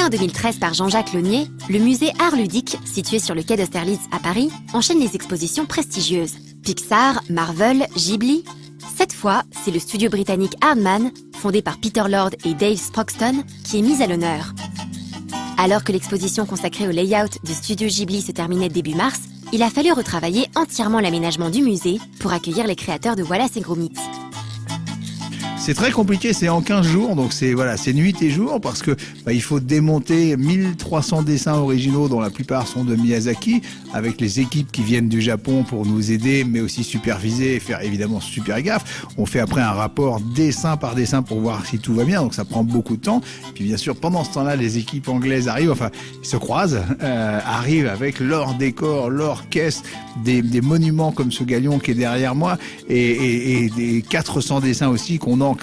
en 2013 par Jean-Jacques Launier, le musée Art Ludique, situé sur le quai d'Austerlitz à Paris, enchaîne les expositions prestigieuses. Pixar, Marvel, Ghibli. Cette fois, c'est le studio britannique Aardman, fondé par Peter Lord et Dave Sproxton, qui est mis à l'honneur. Alors que l'exposition consacrée au layout du studio Ghibli se terminait début mars, il a fallu retravailler entièrement l'aménagement du musée pour accueillir les créateurs de Wallace et Gromit. C'est très compliqué, c'est en 15 jours, donc c'est nuit et jour parce que il faut démonter 1300 dessins originaux dont la plupart sont de Miyazaki, avec les équipes qui viennent du Japon pour nous aider, mais aussi superviser et faire évidemment super gaffe. On fait après un rapport dessin par dessin pour voir si tout va bien, donc ça prend beaucoup de temps. Puis bien sûr, pendant ce temps-là, les équipes anglaises arrivent, ils se croisent, arrivent avec leur décor, leur caisse, des monuments comme ce galion qui est derrière moi, et des 400 dessins aussi qu'on encadre.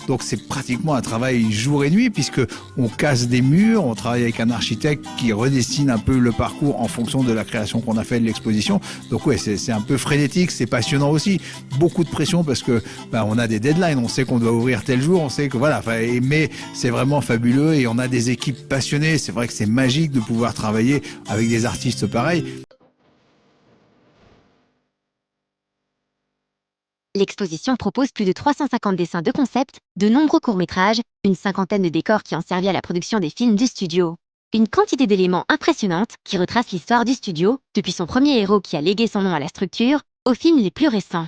Donc c'est pratiquement un travail jour et nuit puisque on casse des murs, on travaille avec un architecte qui redessine un peu le parcours en fonction de la création qu'on a fait de l'exposition. Donc ouais, c'est un peu frénétique, c'est passionnant aussi. Beaucoup de pression parce que on a des deadlines, on sait qu'on doit ouvrir tel jour, on sait que mais c'est vraiment fabuleux et on a des équipes passionnées. C'est vrai que c'est magique de pouvoir travailler avec des artistes pareils. L'exposition propose plus de 350 dessins de concept, de nombreux courts-métrages, une cinquantaine de décors qui ont servi à la production des films du studio. Une quantité d'éléments impressionnante qui retrace l'histoire du studio, depuis son premier héros qui a légué son nom à la structure, aux films les plus récents.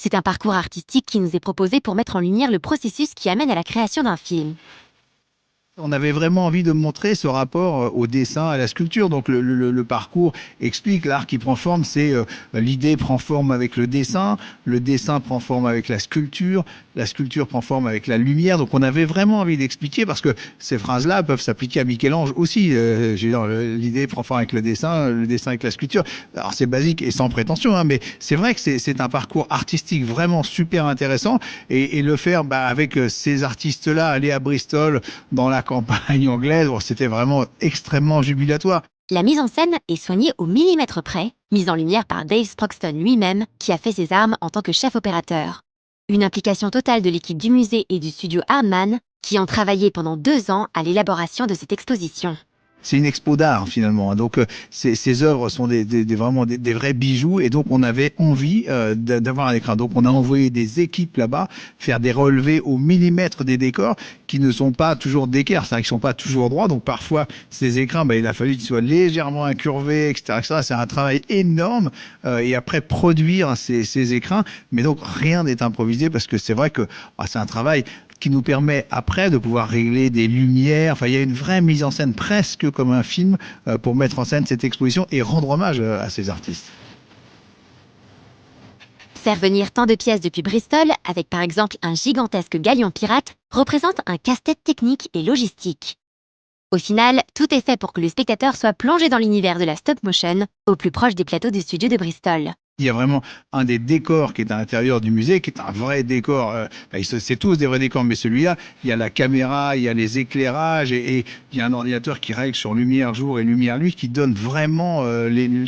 C'est un parcours artistique qui nous est proposé pour mettre en lumière le processus qui amène à la création d'un film. On avait vraiment envie de montrer ce rapport au dessin, à la sculpture. Donc le parcours explique l'art qui prend forme, c'est l'idée prend forme avec le dessin prend forme avec la sculpture prend forme avec la lumière. Donc on avait vraiment envie d'expliquer parce que ces phrases-là peuvent s'appliquer à Michel-Ange aussi. L'idée prend forme avec le dessin avec la sculpture. Alors c'est basique et sans prétention, mais c'est vrai que c'est un parcours artistique vraiment super intéressant et le faire avec ces artistes-là, aller à Bristol dans la campagne anglaise, c'était vraiment extrêmement jubilatoire. La mise en scène est soignée au millimètre près, mise en lumière par Dave Sproxton lui-même, qui a fait ses armes en tant que chef opérateur. Une implication totale de l'équipe du musée et du studio Aardman, qui ont travaillé pendant 2 ans à l'élaboration de cette exposition. C'est une expo d'art finalement, donc ces œuvres sont vraiment des vrais bijoux et donc on avait envie d'avoir un écran. Donc on a envoyé des équipes là-bas faire des relevés au millimètre des décors qui ne sont pas toujours d'équerre, c'est-à-dire qu'ils sont pas toujours droits. Donc parfois ces écrans, il a fallu qu'ils soient légèrement incurvés, etc. C'est un travail énorme et après produire ces écrans, mais donc rien n'est improvisé parce que c'est vrai que c'est un travail qui nous permet après de pouvoir régler des lumières. Il y a une vraie mise en scène presque comme un film pour mettre en scène cette exposition et rendre hommage à ces artistes. Faire venir tant de pièces depuis Bristol, avec par exemple un gigantesque galion pirate, représente un casse-tête technique et logistique. Au final, tout est fait pour que le spectateur soit plongé dans l'univers de la stop-motion, au plus proche des plateaux du studio de Bristol. Il y a vraiment un des décors qui est à l'intérieur du musée, qui est un vrai décor. C'est tous des vrais décors, mais celui-là, il y a la caméra, il y a les éclairages, et il y a un ordinateur qui règle sur lumière jour et lumière nuit, qui donne vraiment,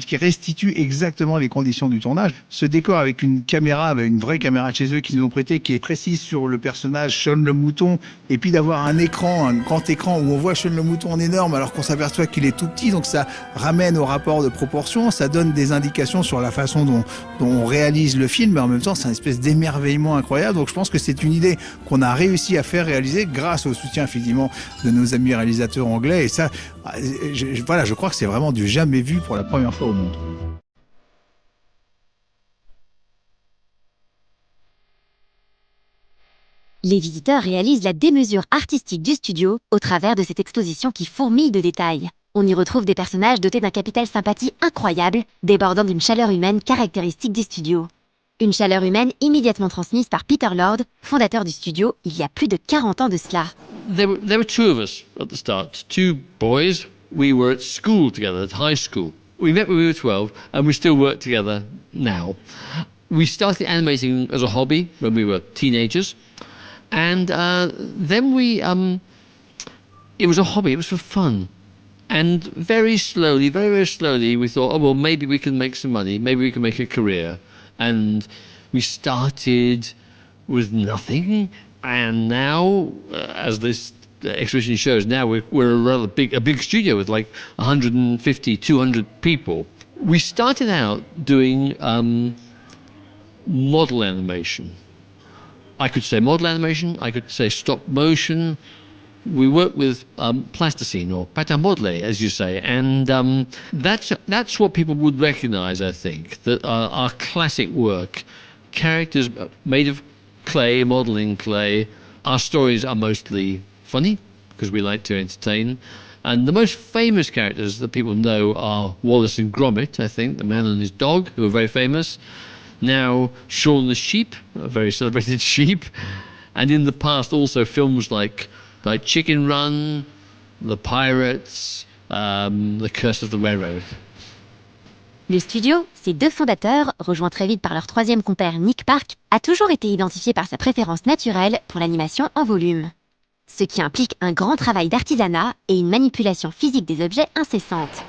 qui restitue exactement les conditions du tournage. Ce décor avec une caméra, une vraie caméra de chez eux qui nous ont prêté, qui est précise sur le personnage Sean le mouton, et puis d'avoir un écran, un grand écran où on voit Sean le mouton en énorme, alors qu'on s'aperçoit qu'il est tout petit, donc ça ramène au rapport de proportion, ça donne des indications sur la façon dont on réalise le film, mais en même temps c'est une espèce d'émerveillement incroyable. Donc je pense que c'est une idée qu'on a réussi à faire réaliser grâce au soutien effectivement de nos amis réalisateurs anglais, et ça, je crois que c'est vraiment du jamais vu pour la première fois au monde. Les visiteurs réalisent la démesure artistique du studio au travers de cette exposition qui fourmille de détails. On y retrouve des personnages dotés d'un capital sympathie incroyable, débordant d'une chaleur humaine caractéristique du studio. Une chaleur humaine immédiatement transmise par Peter Lord, fondateur du studio, il y a plus de 40 ans de cela. There were 2 of us at the start, 2 boys. We were at school together, at high school. We met when we were 12, and we still work together now. We started animating as a hobby when we were teenagers, and then it was a hobby, it was for fun. And very slowly, very, very slowly, we thought, oh, well, maybe we can make some money. Maybe we can make a career. And we started with nothing. And now, as this exhibition shows. Now we're a big studio with like 150, 200 people. We started out doing model animation. I could say model animation, I could say stop motion. We work with plasticine or pâte à modeler, as you say, and that's what people would recognize, I think, that our classic work, characters made of clay, modeling clay. Our stories are mostly funny because we like to entertain, and the most famous characters that people know are Wallace and Gromit, I think, the man and his dog, who are very famous. Now Shaun the Sheep, a very celebrated sheep, and in the past also films like Chicken Run, The Pirates, The Curse of the Railroad. Le studio, ses deux fondateurs, rejoints très vite par leur troisième compère Nick Park, a toujours été identifié par sa préférence naturelle pour l'animation en volume. Ce qui implique un grand travail d'artisanat et une manipulation physique des objets incessante.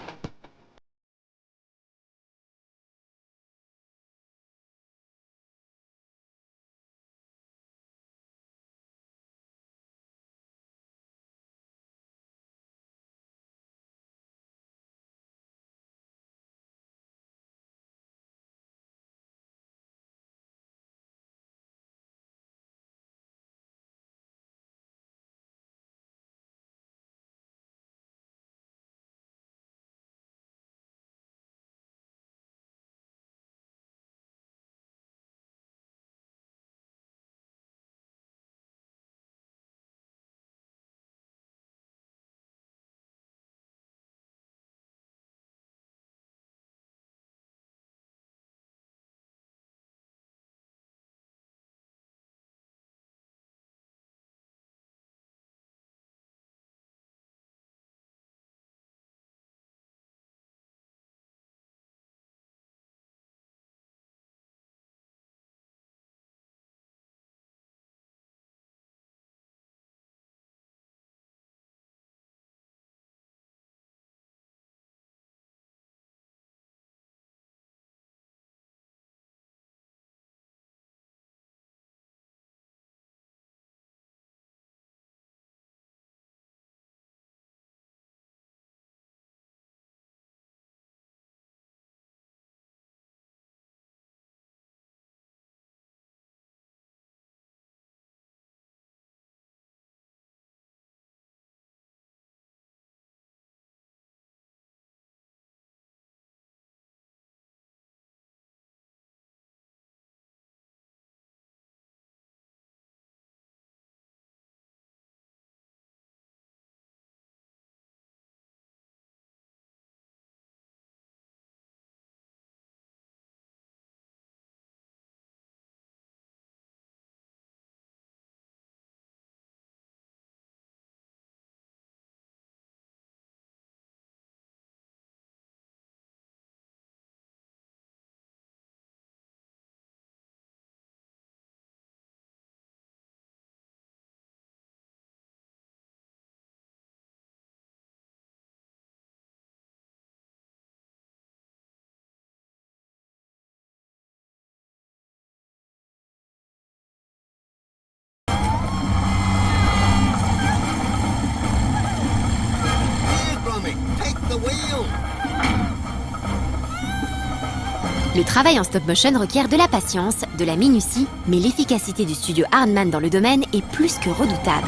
Le travail en stop motion requiert de la patience, de la minutie, mais l'efficacité du studio Aardman dans le domaine est plus que redoutable.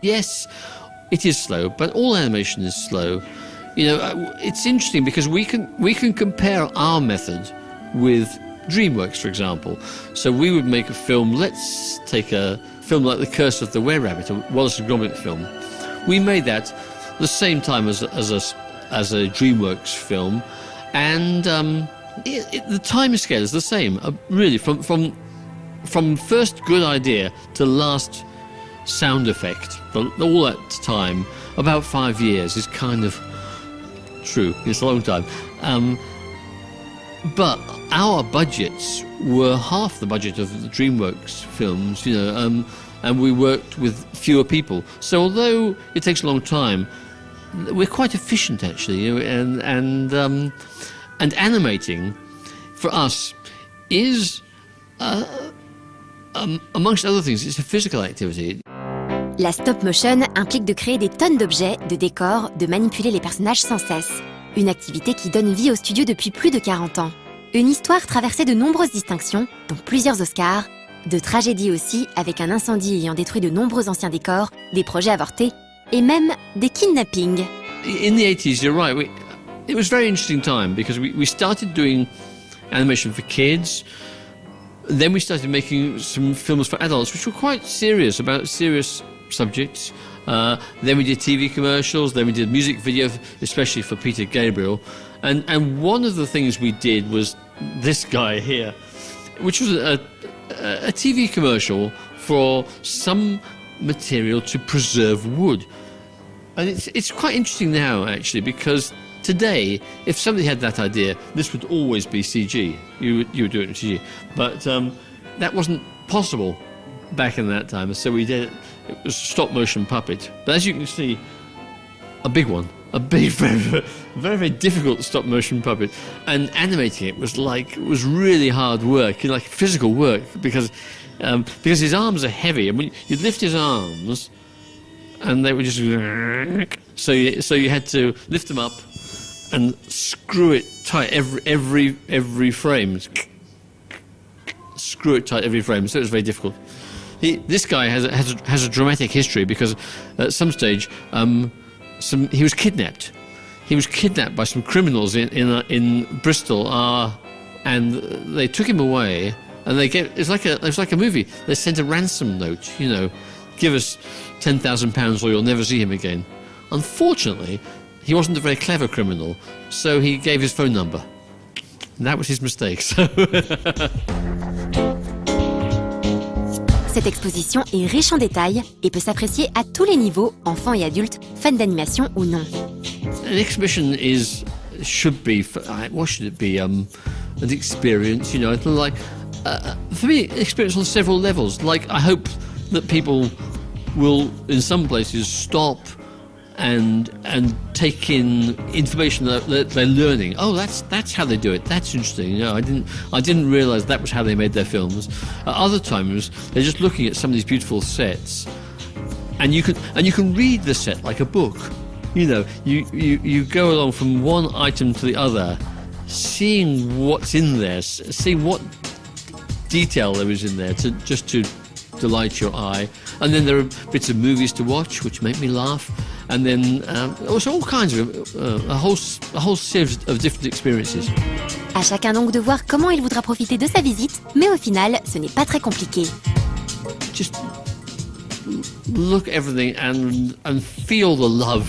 Yes, it is slow, but all animation is slow. You know, it's interesting because we can compare our method with DreamWorks, for example. So we would make a film. Let's take a film like The Curse of the Were-Rabbit, a Wallace and Gromit film. We made that the same time as a DreamWorks film, and the time scale is the same. Really, from first good idea to last sound effect, all that time, about 5 years is kind of true. It's a long time. But our budgets were half the budget of the DreamWorks films, you know, and we worked with fewer people. So although it takes a long time, we're quite efficient actually, you know, and animating for us is amongst other things, it's a physical activity. La stop motion implique de créer des tonnes d'objets, de décors, de manipuler les personnages sans cesse. Une activité qui donne vie au studio depuis plus de 40 ans. Une histoire traversée de nombreuses distinctions, dont plusieurs Oscars, de tragédies aussi, avec un incendie ayant détruit de nombreux anciens décors, des projets avortés, et même des kidnappings. In the 80s, you're right. It was a very interesting time because we started doing animation for kids. Then we started making some films for adults, which were quite serious, about serious subjects. Then we did TV commercials. Then we did music video, especially for Peter Gabriel. And one of the things we did was this guy here, which was a TV commercial for some material to preserve wood. And it's quite interesting now, actually, because today, if somebody had that idea, this would always be CG. You would do it in CG. But that wasn't possible back in that time, so we did it. It was a stop-motion puppet. But as you can see, a big one. A big, very, very difficult stop-motion puppet. And animating it was really hard work, like physical work, because his arms are heavy. And when you'd lift his arms, and they were just... So you had to lift them up and screw it tight every frame. Screw it tight every frame. So it was very difficult. This guy has a dramatic history because at some stage he was kidnapped. He was kidnapped by some criminals in Bristol, and they took him away. And it was like a movie. They sent a ransom note. Give us £10,000 or you'll never see him again. Unfortunately, he wasn't a very clever criminal, so he gave his phone number. And that was his mistake. Cette exposition est riche en détails et peut s'apprécier à tous les niveaux, enfants et adultes, fans d'animation ou non. An exhibition should be an experience, like for me, experience on several levels. Like, I hope that people will, in some places, stop and take in information that they're learning. Oh, that's how they do it. That's interesting. I didn't realise that was how they made their films. At other times, they're just looking at some of these beautiful sets, and you can read the set like a book. You go along from one item to the other, seeing what's in there, seeing what detail there is in there to delight your eye. And then there are bits of movies to watch which make me laugh, and then also all kinds of a whole series of different experiences. À chacun donc de voir comment il voudra profiter de sa visite, mais au final, ce n'est pas très compliqué. Just look at everything and feel the love.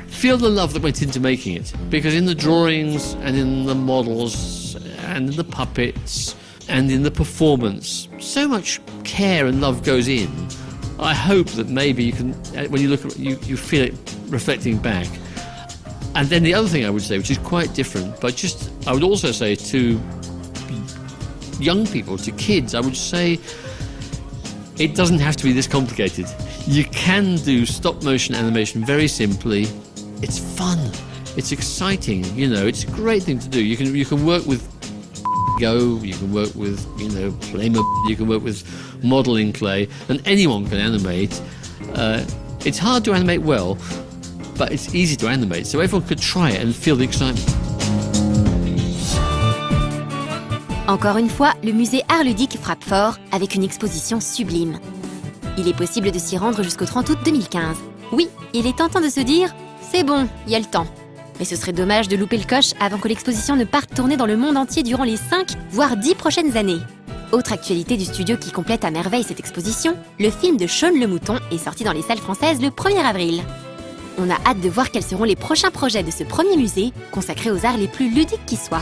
Feel the love that went into making it, because in the drawings and in the models and in the puppets and in the performance, so much care and love goes in. I hope that maybe you can, when you look at it, you feel it reflecting back. And then the other thing I would say, which is quite different, but I would also say to young people, to kids, I would say it doesn't have to be this complicated. You can do stop motion animation very simply. It's fun. It's exciting. It's a great thing to do. You can work with Go, you can work with, Playmobil, you can work with modeling clay, and anyone can animate. It's hard to animate well, but it's easy to animate, so everyone could try it and feel the excitement. Encore une fois, le musée Art Ludique frappe fort avec une exposition sublime. Il est possible de s'y rendre jusqu'au 30 août 2015. Oui, il est tentant de se dire « c'est bon, il y a le temps ». Mais ce serait dommage de louper le coche avant que l'exposition ne parte tourner dans le monde entier durant les 5, voire 10 prochaines années. Autre actualité du studio qui complète à merveille cette exposition, le film de Shaun le Mouton est sorti dans les salles françaises le 1er avril. On a hâte de voir quels seront les prochains projets de ce premier musée, consacré aux arts les plus ludiques qui soient.